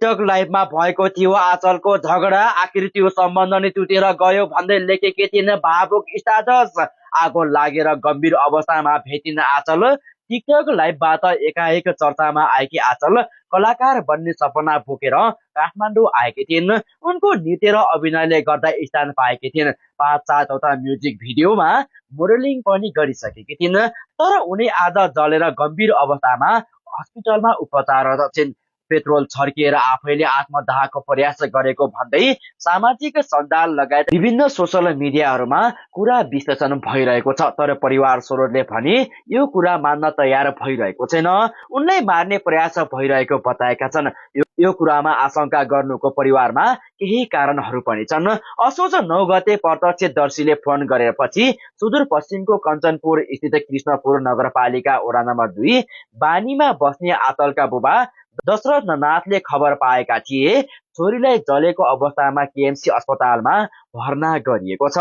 TikTok लाइभमा भएको थियो आचलको झगडा। आखिर त्यो सम्बन्ध नै टुटेर गयो भन्दै लेखेकी थिइन् भावुक स्टाटस। आगो लागेर गम्भीर अवस्थामा भेटिन आचल। टिकटक लाइभबाट एकाएक चर्चामा आएकी आचल कलाकार बन्ने सपना बोकेर काठमाडौँ आएकी थिइन्। उनको नृत्य र अभिनयले गर्दा स्थान पाएकी थिइन्। 5-7वटा म्युजिक भिडियोमा मोडलिङ पनि गरिसकेकी थिइन्। तर उनी आज जलेर गम्भीर अवस्थामा अस्पतालमा उपचाररत छिन्। पेट्रोल छर्किएर आफैले आत्मदाहको प्रयास गरेको भन्दै सामाजिक सञ्जाल लगायत विभिन्न सोशल मिडियाहरूमा कुरा विश्लेषण भइरहेको छ। तर परिवार स्रोतले भने यो कुरा मान्न तयार भइरहेको छैन। उनलाई मार्ने प्रयास भइरहेको बताएका छन्। यो कुरामा आशंका गर्नुको परिवारमा केही कारणहरू पनि छन्। असोज 9 गते प्रत्यक्षदर्शीले फोन गरेपछि सुदूरपश्चिमको कञ्चनपुर स्थित कृष्णपुर नगरपालिका वडा नम्बर 2 बानीमा बस्ने आचलका बुबा दशरथ नाथले खबर पाएका थिए छोरीलाई जलेको अवस्थामा केएमसी अस्पतालमा भर्ना गरिएको छ।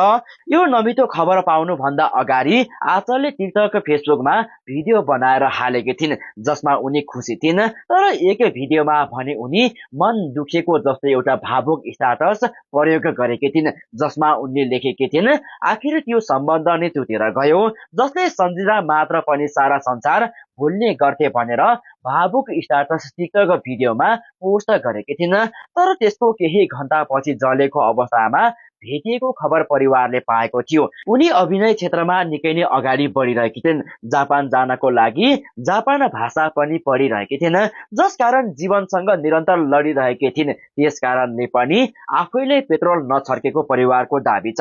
यो नमिठो खबर पाउनु भन्दा अगाडि आचलले टिकटक फेसबुकमा भिडियो बनाएर हालेकी थिइन् जसमा उनी खुसी थिइन्। तर एक भिडियोमा भने उनी मन दुखेको जस्तै एउटा भावुक स्टाटस प्रयोग गरेकी थिइन् जसमा उनले लेखेकी थिइन् आखिर त्यो सम्बन्ध नै टुटेर गयो जसले सम्झिँदा मात्र पनि सारा संसार भुल्ने गर्थे भनेर भावुक स्टाटस टिकटक भिडियोमा पोस्ट गरेकी थिइन्। तर त्यसको केही घण्टापछि जलेको अवस्थामा भेटिएको खबर परिवारले पाएको थियो। उनी अभिनय क्षेत्रमा निकै नै अगाडि बढिरहेकी थिइन्। जापान जानको लागि जापान भाषा पनि पढिरहेकी थिइन् जसकारण जीवनसँग निरन्तर लडिरहेकी थिइन्। त्यसकारणले पनि आफैले पेट्रोल नछर्केको परिवारको दाबी छ।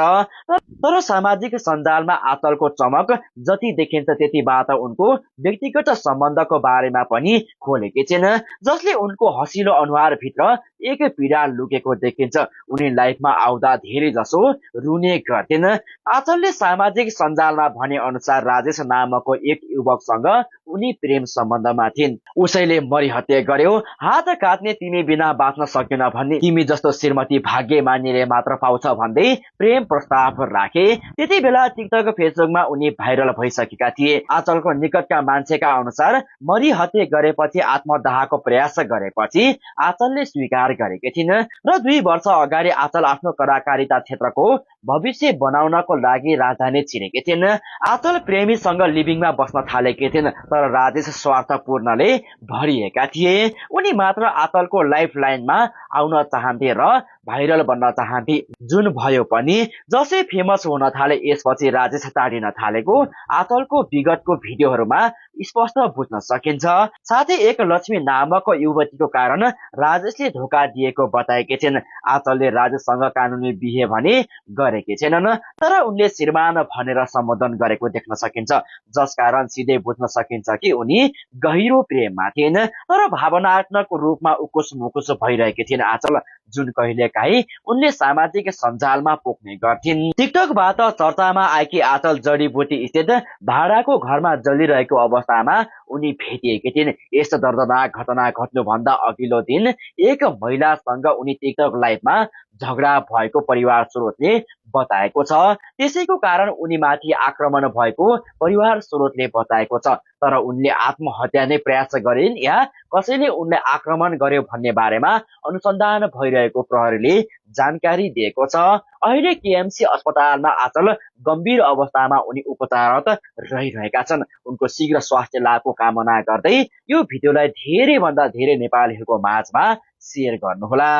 तर सामाजिक सञ्जालमा आचलको चमक जति देखिन्छ त्यतिबाट उनको व्यक्तिगत सम्बन्धको बारेमा पनि खोलेकी छिन् जसले उनको हँसिलो अनुहार भित्र एक पीडा लुकेको देखिन्छ। उनी लाइफमा आउँदा धेरै जसो रुने गर्थिन्। आचलले सामाजिक सञ्जालमा भने अनुसार राजेश नामको एक युवकसँग उनी प्रेम सम्बन्धमा थिइन्। उसैले मरिहत्या गर्यो। हात काट्ने तिमी बिना बाँच्न सकेन भन्ने, तिमी जस्तो श्रीमती भाग्य मान्नेले मात्र पाउँछ भन्दै प्रेम प्रस्ताव राखे। त्यति बेला टिकटक फेसबुकमा उनी भाइरल भइसकेका थिए। आचलको निकटका मान्छेका अनुसार मरिहत्या गरेपछि आत्मदाहको प्रयास गरेपछि आचलले स्वीकार गरेकी थिइन् र 2 वर्ष अगाडि आचल आफ्नो कलाकारिता क्षेत्रको भविष्य बनाउनको लागि राजधानी छिरेकी थिइन्। आचल प्रेमीसँग लिभिङमा बस्न थालेकी थिइन् तर राजेश स्वार्थपूर्णले भरिएका थिए। उनी मात्र आचलको लाइफ लाइनमा आउन चाहन्थे र भाइरल बन्न चाहन्थे जुन भयो पनि। जसै फेमस हुन थाले यसपछि राजेश टाढिन थालेको आचलको विगतको भिडियोहरूमा स्पष्ट बुझ्न सकिन्छ। साथै एक लक्ष्मी नामक युवतीको कारण राजेशले धोका दिएको बताएकी छिन्। आचलले राजेशसँग कानुनी बिहे भने गरेकी छैनन् तर उनले श्रीमान भनेर सम्बोधन गरेको देख्न सकिन्छ जसकारण सिधै बुझ्न सकिन्छ कि उनी गहिरो प्रेममा थिइन्। तर भावनात्मक रूपमा उकुस मुकुस भइरहेकी थिइन् आचल जुन कहिलेकाहीँ उनले सामाजिक सञ्जालमा पोख्ने गर्थिन्। टिकटकबाट चर्चामा आएकी आचल जडीबुटी स्थित भाडाको घरमा जलिरहेको अवस्थामा उनी भेटिएकी थिइन्। यस्तो दर्दनाक घटना घट्नुभन्दा अघिल्लो दिन एक महिलासँग उनी टिकटक लाइभमा झगडा भएको परिवार स्रोतले बताएको छ। त्यसैको कारण उनीमाथि आक्रमण भएको परिवार स्रोतले बताएको छ। तर उनले आत्महत्या नै प्रयास गरिन् या कसैले उनलाई आक्रमण गर्यो भन्ने बारेमा अनुसन्धान भइरहेको प्रहरीले जानकारी दिएको छ। अहिले केएमसी अस्पतालमा आचल गम्भीर अवस्थामा उनी उपचाररत रहिरहेका छन्। उनको शीघ्र स्वास्थ्य लाभको कामना गर्दै यो भिडियोलाई धेरै भन्दा धेरै नेपालीहरूको माझमा शेयर गर्नुहोला।